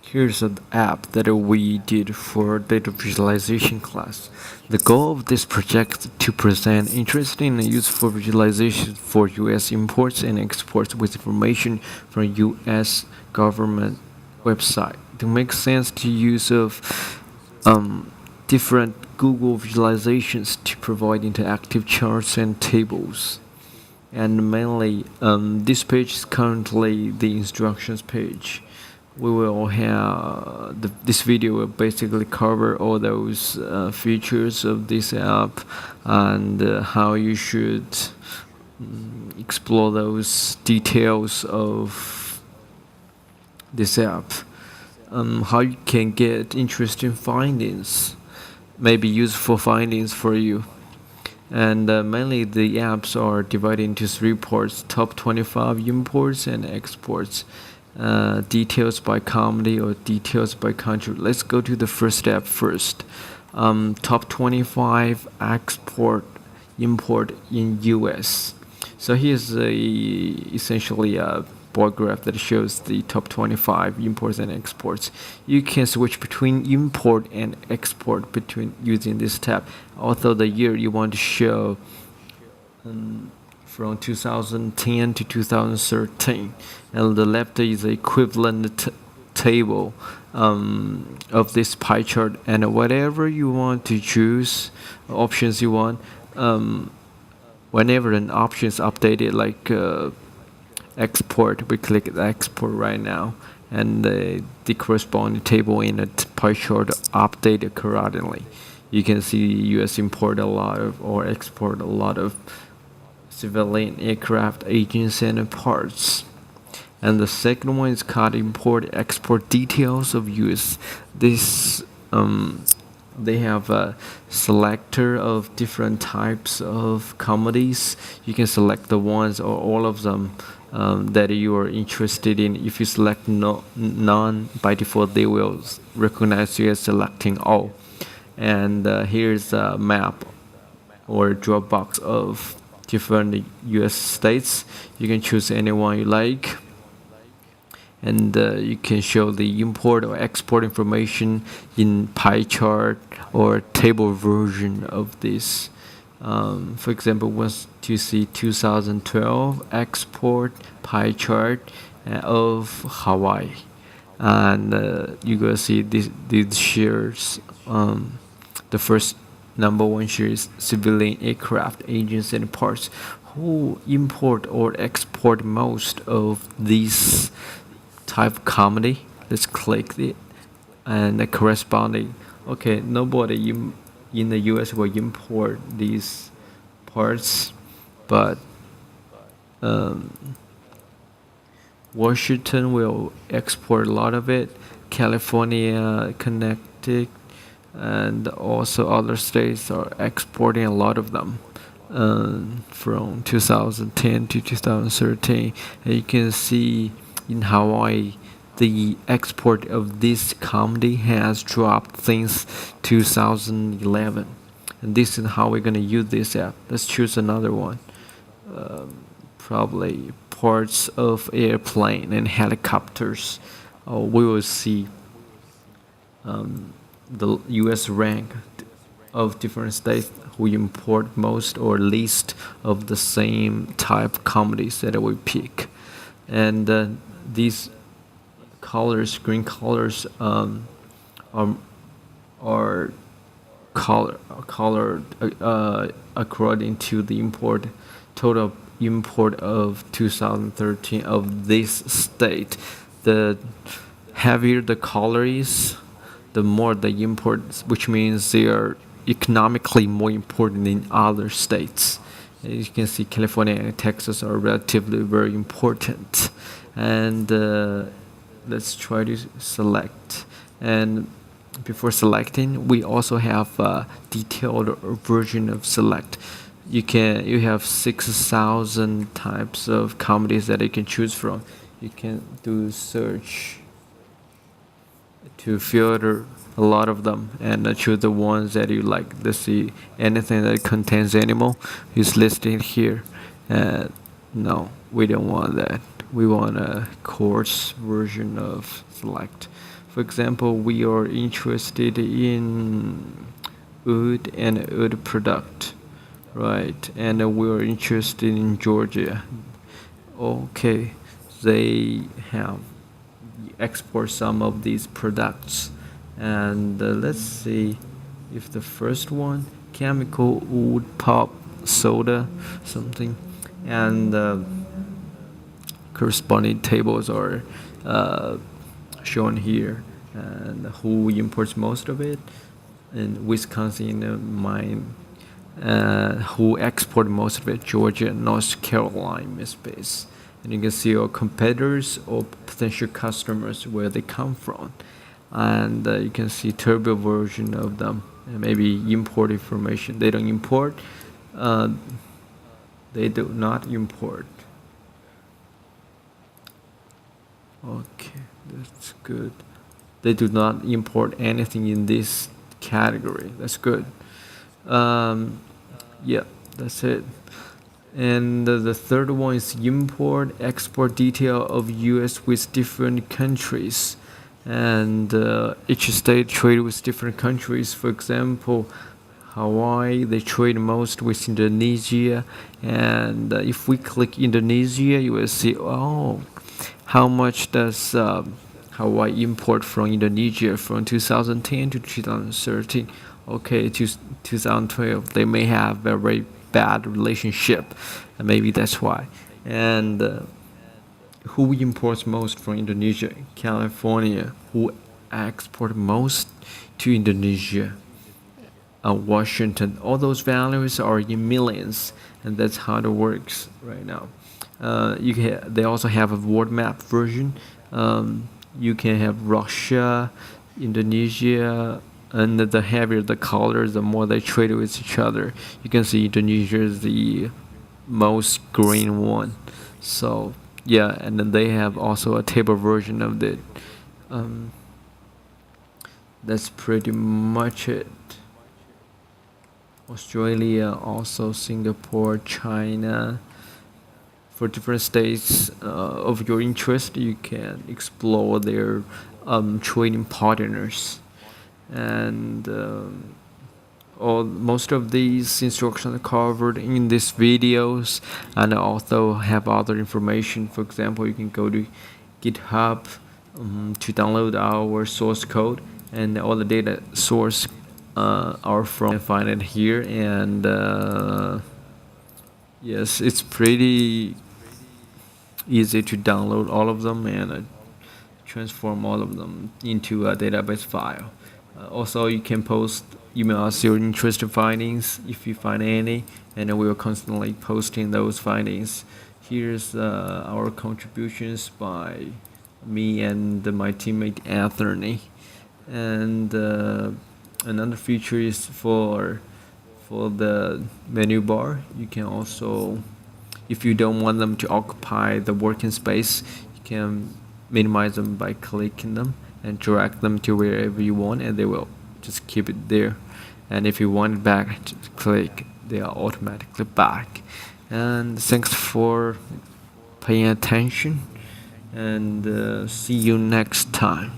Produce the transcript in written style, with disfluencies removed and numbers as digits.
Here's an app that we did for data visualization class. The goal of this project is to present interesting and useful visualization for US imports and exports with information from US government website. To make sense to use of different Google visualizations to provide interactive charts and tables. And mainly, this page is currently the instructions page. We will have this video will basically cover all those features of this app and how you should explore those details of this app. How you can get interesting findings, maybe useful findings for you. And mainly the apps are divided into three parts: top 25 imports and exports, details by comedy or details by country. Let's go to the first app first. Top 25 export import in US. So here's essentially a bar graph that shows the top 25 imports and exports. You can switch between import and export between using this tab. Although the year you want to show from 2010 to 2013, and the left is the equivalent table of this pie chart, and whatever you want to choose, options you want, whenever an option is updated, like export, we click export right now, and the corresponding table in the pie chart update accordingly. You can see US import a lot of or export a lot of civilian aircraft engines and parts. And the second one is called import export details of US. This they have a selector of different types of comedies. You can select the ones or all of them that you are interested in. If you select none, by default they will recognize you as selecting all. And here's a map or Dropbox of different US states. You can choose any one you like, and you can show the import or export information in pie chart or table version of this. For example, once you see 2012 export pie chart of Hawaii, and you're gonna see these shares. The first number one share is civilian aircraft engines and parts. Who import or export most of these type of comedy? Let's click it, and the corresponding. Okay, nobody in the US will import these parts, but Washington will export a lot of it. California, Connecticut, and also other states are exporting a lot of them from 2010 to 2013. And you can see in Hawaii, the export of this comedy has dropped since 2011. And this is how we're going to use this app. Let's choose another one. Probably parts of airplane and helicopters. We will see the US rank of different states who import most or least of the same type comedies that we pick. And these colors, green colors, are colored according to the total import of 2013 of this state. The heavier the color is, the more the imports, which means they are economically more important in other states. As you can see, California and Texas are relatively very important. And let's try to select. And before selecting, we also have a detailed version of select. You have 6,000 types of comedies that you can choose from. You can do search to filter a lot of them and choose the ones that you like. Let's see, anything that contains animal is listed here. No, we don't want that. We want a coarse version of select. For example, we are interested in wood and wood product, right? And we are interested in Georgia. Okay, they have export some of these products, and let's see if the first one, chemical wood pulp soda something, and corresponding tables are uh, shown here, and who imports most of it in Wisconsin, mine, who export most of it, Georgia, North Carolina space. And you can see our competitors or potential customers where they come from, and you can see turbo version of them, and maybe import information. They don't import. Uh, they do not import. Okay, that's good. They do not import anything in this category. That's good. Um, yeah, that's it. And the third one is import export detail of U.S. with different countries, and each state trade with different countries. For example, Hawaii, they trade most with Indonesia, and if we click Indonesia, you will see, oh, how much does Hawaii import from Indonesia from 2010 to 2013? Okay, to 2012, they may have a very bad relationship, and maybe that's why. And who imports most from Indonesia? California. Who export most to Indonesia? Washington. All those values are in millions, and that's how it works right now. They also have a world map version. You can have Russia, Indonesia, and the heavier the colors, the more they trade with each other. You can see Indonesia is the most green one. So yeah, and then they have also a table version of it. Um, that's pretty much it. Australia, also Singapore, China. For different states of your interest, you can explore their trading partners, and most of these instructions are covered in these videos, and I also have other information. For example, you can go to GitHub to download our source code, and all the data source are from. You can find it here, and yes, it's pretty easy to download all of them and transform all of them into a database file. Also, you can email us your interesting findings if you find any, and we are constantly posting those findings. Here's our contributions by me and my teammate Anthony. And another feature is for the menu bar. You can also, if you don't want them to occupy the working space, you can minimize them by clicking them and drag them to wherever you want, and they will just keep it there. And if you want it back, just click, they are automatically back. And thanks for paying attention, and see you next time.